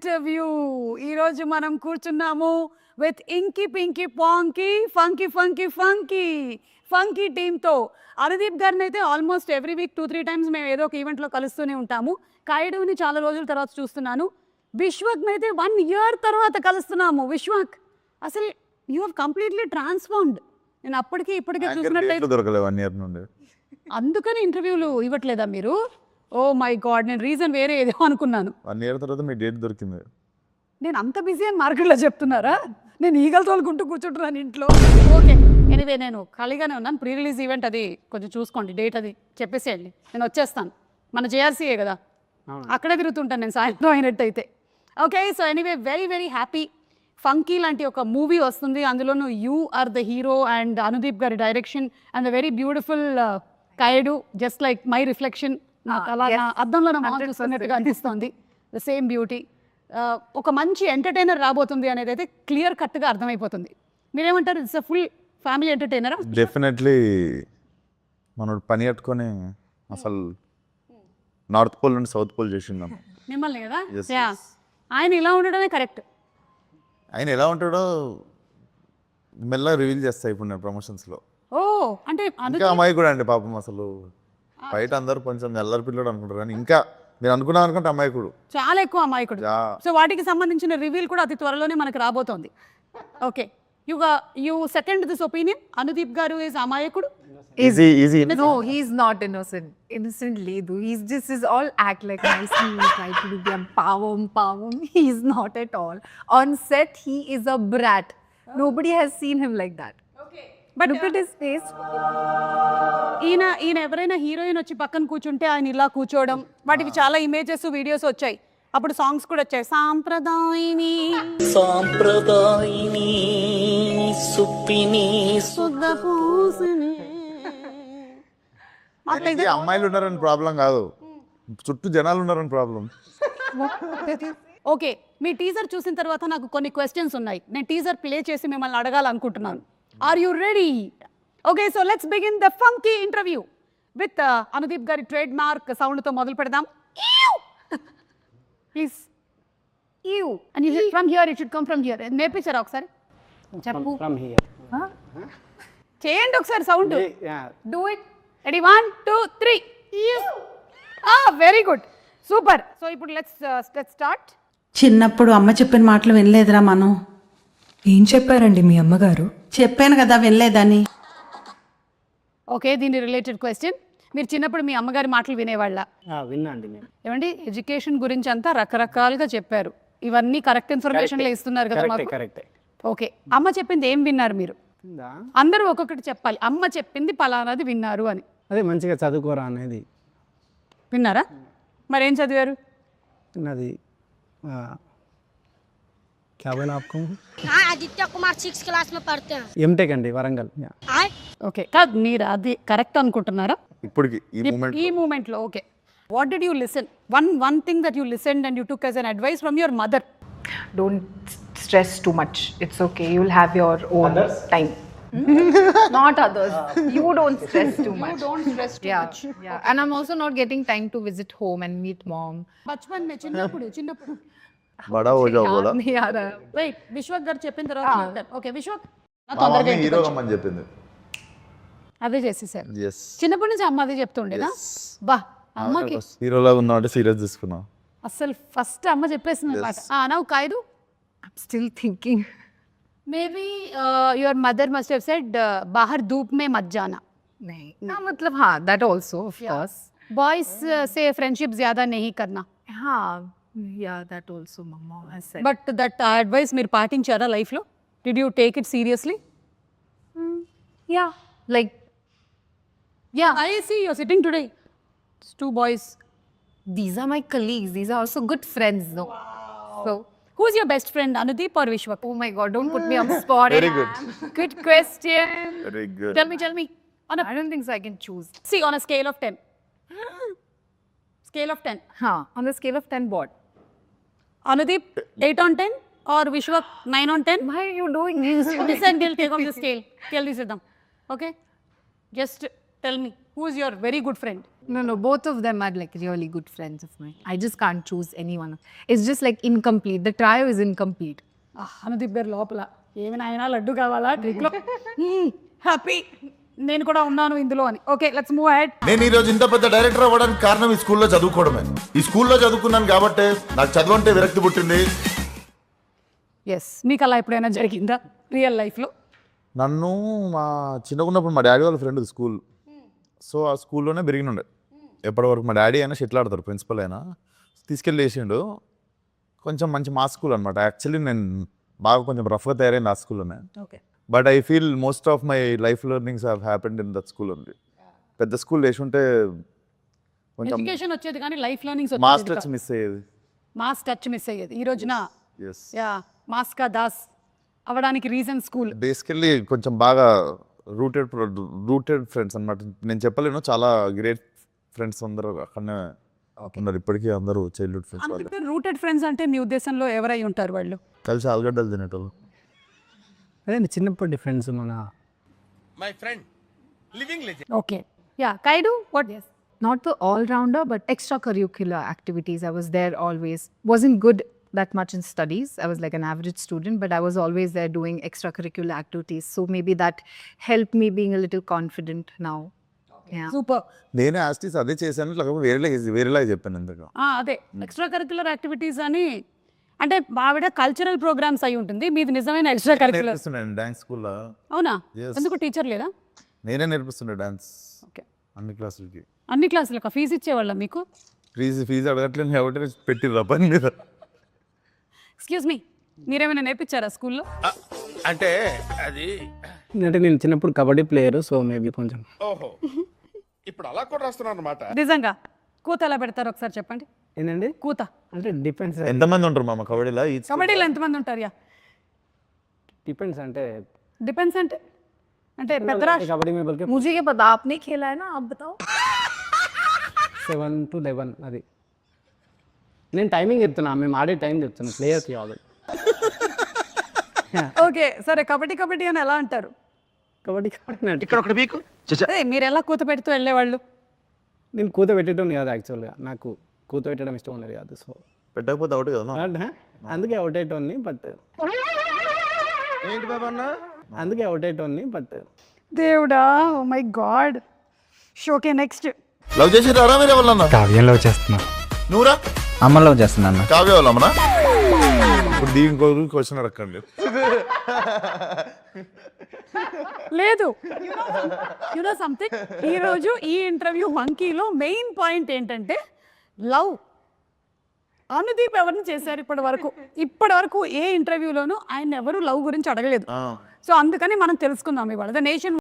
Interview. ఈరోజు మనం కూర్చున్నాము with inky pinky ponky funky funky funky funky టీమ్తో. అనుదీప్ గారిని అయితే ఆల్మోస్ట్ ఎవ్రీ వీక్ 2-3 టైమ్స్ మేము ఏదో ఒక ఈవెంట్లో కలుస్తూనే ఉంటాము. కాయుడుని చాలా రోజుల తర్వాత చూస్తున్నాను. విశ్వక్ని అయితే 1 year తర్వాత కలుస్తున్నాము. విశ్వక్, అసలు యూ హ్యావ్ కంప్లీట్లీ ట్రాన్స్ఫార్మ్డ్. నేను అప్పటికి ఇప్పటికీ చూసినట్లయితే దొరకలేదు 1 year నుండి. అందుకని ఇంటర్వ్యూలు ఇవ్వట్లేదా మీరు? ఓ మై గాడ్, నేను రీజన్ వేరే ఏదో అనుకున్నాను. 1 year తర్వాత మీ డేట్ దొరికింది. నేను అంత బిజీ అని మార్కెట్లో చెప్తున్నారా? నేను ఈగలు తోలుకుంటూ కూర్చుంటున్నాను ఇంట్లో. ఓకే, ఎనీవే నేను ఖాళీగానే ఉన్నాను. ప్రీ రిలీజ్ ఈవెంట్ అది కొంచెం చూసుకోండి, డేట్ అది చెప్పేసేయండి, నేను వచ్చేస్తాను. మన జేఆర్సీయే కదా, అక్కడే తిరుగుతుంటాను నేను సాయంత్రం అయినట్టు అయితే. Okay, so anyway very very happy. Funky లాంటి ఒక మూవీ వస్తుంది, అందులోనూ you are the hero and Anudeep గారి direction and the very beautiful Kayadu, just like my reflection. నాకు అలా నా అద్దంలో నా మొహం చూస్తున్నట్టుగా అనిపిస్తుంది. The same beauty. ఒక మంచి ఎంటర్టైనర్ రాబోతుంది అనేది అయితే క్లియర్ కట్గా అర్థమైపోతుంది. మీరేమంటారు? ఇట్స్ అ ఫుల్ ఫ్యామిలీ ఎంటర్టైనరా? డెఫినెట్లీ. మనోడు పని కట్టుకొని అసలు నార్త్ పోల్ నుండి సౌత్ పోల్ చేసిందాం మిమ్మల్ని కదా. ఆయన ఇలా ఉండడమే కరెక్ట్. ఆయన ఎలా ఉంటాడో మెల్లగా రివీల్ చేస్తా ఇప్పుడు నేను ప్రమోషన్స్లో. ఓ అంటే ఇంకా అమ్మాయి కూడా అండి పాపం. అసలు బయట అందరూ కొంచెం ఎల్లరి పిల్లడు అనుకుంటారు, కానీ ఇంకా మీరు అనుకున్నాం అనుకుంటే అమాయకుడు, చాలా ఎక్కువ అమాయకుడు. సో వాటికి సంబంధించిన రివీల్ కూడా అతి త్వరలోనే మనకు రాబోతోంది. Okay, you second this opinion, Anudeep గారు ఈజ్ అమాయకుడు? Easy. No, he's not innocent. Innocent ledu. He's just is all act like nicely. Try to do the power. He's not at all. On set, he is a brat. Nobody has seen him like that. Okay, But look at his face. ఈయన ఎవరైనా heroine వచ్చి పక్కన కూర్చుంటే ఆయన ఇలా కూర్చోవడం, వాటికి చాలా ఇమేజెస్ వీడియోస్ వచ్చాయి. అప్పుడు సాంగ్స్ కూడా వచ్చాయి. సాంప్రదాయిని సుప్పిని సుద్దపూసిని. అమ్మాయిలు ఉన్నారని ప్రాబ్లం కాదు, చుట్టూ జనాలు ఉన్నారని ప్రాబ్లం. ఓకే, మీ టీజర్ చూసిన తర్వాత నాకు కొన్ని క్వశ్చన్స్ ఉన్నాయి. నేను టీజర్ ప్లే చేసి మిమ్మల్ని అడగాలనుకుంటున్నాను. Are you ready? Okay, so let's begin the funky interview with Anudeep గారి ట్రేడ్ మార్క్ సౌండ్తో మొదలు పెడదాం. Please you and you from here, it should come from here. నేర్పించారా ఒకసారి? చెప్పు. From here. చేయండి ఒకసారి sound. Yeah. Do it. Ready, 1 2 3. Very good, super. So ఇప్పుడు లెట్స్ స్టార్ట్. చిన్నప్పుడు అమ్మ చెప్పిన మాటలు వినలేదురా మనం. ఏం చెప్పారండి మీ అమ్మగారు? చెప్పాను కదా వినలేదని. ఓకే, దీని రిలేటెడ్ క్వశ్చన్. మీరు చిన్నప్పుడు మీ అమ్మగారి మాటలు వినేవాళ్ళ? విన్నాండి నేను. ఏమండి, ఎడ్యుకేషన్ గురించి అంతా రకరకాలుగా చెప్పారు. ఇవన్నీ కరెక్ట్ ఇన్ఫర్మేషన్లో ఇస్తున్నారు కదా మాకు. కరెక్టే. ఓకే, అమ్మ చెప్పింది ఏం విన్నారు మీరు? అందరూ ఒక్కొక్కటి చెప్పాలి. అమ్మ చెప్పింది పలానాది విన్నారు అని. అదే మంచిగా చదువుకోరా అనేది విన్నారా? మరేం చదివారు? అది क्या बोला आपको? हाँ, आदित्य कुमार 6th क्लास में पढ़ते हैं. ఎంటెక్ అండి, వరంగల్. ఓకే, కాదు మీరు అది కరెక్ట్ అనుకుంటున్నారా ఇప్పటికి ఈ మూమెంట్లో? Okay, what did you listen? One thing that you listened and you took as an advice from your mother. Don't stress too much. It's okay. You'll have your own time. Not others. You don't stress too much. Don't stress too much. Yeah. And I'm also not getting time to visit home and meet mom. బచ్పన్ మే చిన్నప్పుడు బడా హో జాओ బోలా. नहीं आ रहा. Wait, Vishwak గారు చెప్పిన తర్వాత ఓకే, విశ్వక్ నా తొందరగా హీరో అమ్మని చెప్పింది. అదే చేసేసారు. yes చిన్నప్పటి నుంచి అమ్మ అదే చెప్తుండేనా? బా, అమ్మకి హీరోలాగా ఉన్నావు అంటే సీరియస్ తీసుకున్నా. అసలు ఫస్ట్ అమ్మ చెప్పేసింది పాట. నౌ కాయదు, I'm still thinking. Maybe your mother must have said బాహర్ ధూప్ మే మత్ జానా. नहीं. हाँ, मतलब हाँ, that also of course. Boys సే ఫ్రెండ్షిప్ జ్యాదా నహీ కర్నా. हाँ, yeah, that also mama has said. But that advice మీరు పాటించారా లైఫ్లో? Did you take it seriously? Yeah, like yeah. I see your sitting today 2 boys. These are my colleagues. These are also good friends, though. So, Who's your best friend, Anudeep or Vishwak? oh my God, don't put me on the spot. Very good. Good question. Very good. Tell me. I don't think so. I can choose. See, on a scale of 10. Scale of 10. Huh? On the scale of 10, what? Anudeep, 8 on 10 or Vishwak, 9 on 10? Why are you doing this? Listen, we'll take off the scale. Tell this to them. Okay? Just tell me. Who is your very good friend? No, both of them are like really good friends of mine. I just can't choose anyone. It's just like incomplete. The trio is incomplete. అనుదిబ్బారు లోపల. ఏమి నాయనా లడ్డు కావాలా ట్రిక్లో? Happy, నేను కూడా ఉన్నాను ఇందులో అని. Okay, let's move ahead. నేను ఈరోజు ఇంత పెద్ద డైరెక్టర్ అవ్వడానికి కారణం ఈ స్కూల్లో చదువుకోవడమే. ఈ స్కూల్లో చదువుకున్నాను కాబట్టి నాకు చదువు అంటే విరక్తి పుట్టింది. ఎస్, మీకు అలా ఎప్పుడైనా జరిగిందా రియల్ లైఫ్లో? నన్ను మా చిన్నగా ఉన్నప్పుడు మా డాడీ వాళ్ళ ఫ్రెండ్ స్కూల్, సో ఆ స్కూల్లోనే పెరిగినుండే. ఎప్పటివరకు మా డాడీ అయినా షెటిల్ ఆడతారు, ప్రిన్సిపల్ అయినా తీసుకెళ్ళి వేసిండు. కొంచెం మంచి మా స్కూల్ అనమాట. యాక్చువల్లీ నేను బాగా కొంచెం రఫ్గా తయారైంది ఆ స్కూల్లోనే. Okay, but I feel most of my life learnings have happened in that school only. పెద్ద స్కూల్ వేసి ఉంటే కొంచెం ఎడ్యుకేషన్ వచ్చేది కానీ life learnings mass touch miss అయ్యేది. మాస్ టచ్ మిస్ అయ్యేది. ఈ రోజున ఎస్, యా మాస్కా దాస్ అవ్వడానికి రీజన్ స్కూల్. బేసికల్లీ కొంచెం బాగా రూటెడ్ ఫ్రెండ్స్ అన్నమాట. నేను చెప్పలేను, చాలా గ్రేట్ ఫ్రెండ్స్ అందరూ అక్కడనే ఉన్నారు ఇప్పటికీ. అందరూ చైల్డ్హుడ్ ఫ్రెండ్స్ వాళ్ళు. అందుకే రూటెడ్ ఫ్రెండ్స్ అంటే మీ ఉద్దేశంలో ఎవరై ఉంటారు వాళ్ళు? కలిసి ఆలుగడ్డలు తినేటోళ్ళు. అదే చిన్నప్పటి ఫ్రెండ్స్ మన ఓకే, యా కైడు what? Not the all-rounder, but extracurricular activities. I was there always. Wasn't good that much in studies. I was like an average student, but I was always there doing extracurricular activities. So maybe that helped me being a little confident now. Yeah. Super. నేను యాస్టీస్ అదే చేశాను, లేకపోతే వేరేలాగా చెప్పాను ఇంతగా. అదే extra curricular activities అని అంటే ఆవిడ కల్చరల్ ప్రోగ్రామ్స్ అయి ఉంటుంది, మీది నిజమైన ఎక్స్ట్రా కరిక్యులర్. నేర్పిస్తున్నాను డాన్స్ స్కూల్లో. అవునా? Yes. ఎందుకు టీచర్ లేదా? నేనే నేర్పిస్తుండే డాన్స్ ఓకే, అన్ని క్లాసులకి. అన్ని క్లాసులకు ఫీజు ఇచ్చేవాళ్ళ మీకు? ఫీజు అడగట్లేదు కాబట్టి పెట్టిర్రా పని మీద. ఎక్స్క్యూజ్ మీ, మీరేమైనా నేర్పించారా స్కూల్లో? అంటే అది అంటే నేను చిన్నప్పుడు కబడ్డీ ప్లేయర్, సో మేబీ కొంచెం. ఓహో, ఇప్పుడు అలా కూడా రాస్తున్నారు అనమాట. నిజంగా కూత ఎలా పెడతారు ఒకసారి చెప్పండి. ఏంటండి కూత అంటే డిపెండ్స్. ఎంతమంది ఉంటారు మామ కబడ్డీలో? కబడ్డీలో ఎంతమంది ఉంటారు? యా డిపెండ్స్ అంటే డిపెండ్స్ అంటే అంటే పెద్ద రాష్ట్ర. కబడ్డీ में बल्कि मुझे ये पता, आपने खेला है ना, आप बताओ. 7 to 11 అది. నేను టైమింగ్ చెప్తున్నా, మేము ఆడే టైం చెప్తున్నా, ప్లేయర్కి కాదు. ఓకే సరే, కబడ్డీ అని ఎలా అంటారు? కబడ్డీ ఇక్కడ ఒకటి మీకు అదే మీరు ఎలా కూత పెడుతూ వెళ్ళేవాళ్ళు? నేను కూత పెట్టడం కాదు యాక్చువల్గా, నాకు కూత పెట్టడం ఇష్టం ఉండదు కాదు. సో పెట్టకపోతే ఒకటి కదా. అందుకే అవుట్ అయ్యేటోన్ని, బట్ ఏంటి బాబా అన్న? అందుకే అవుట్ అయ్యేటోన్ని బట్. దేవుడా, oh my God. Okay next. Love చేసి రారా మీరు ఎవరన్నా? కావ్యం లవ్ చేస్తున్నా. నువ్వురా? అమ్మ లవ్ చేస్తున్నా. కావ్య వాళ్ళమ్మనా? ఇప్పుడు దీనికి క్వశ్చన్ అడగండి. లేదు, యునో సంథింగ్, ఈరోజు ఈ ఇంటర్వ్యూ మంకీలో మెయిన్ పాయింట్ ఏంటంటే లవ్. అనుదీప్ ఎవరిని చేశారు ఇప్పటి వరకు ఏ ఇంటర్వ్యూలోనూ ఆయన ఎవరు లవ్ గురించి అడగలేదు. సో అందుకని మనం తెలుసుకుందాం ఇవాళ. The nation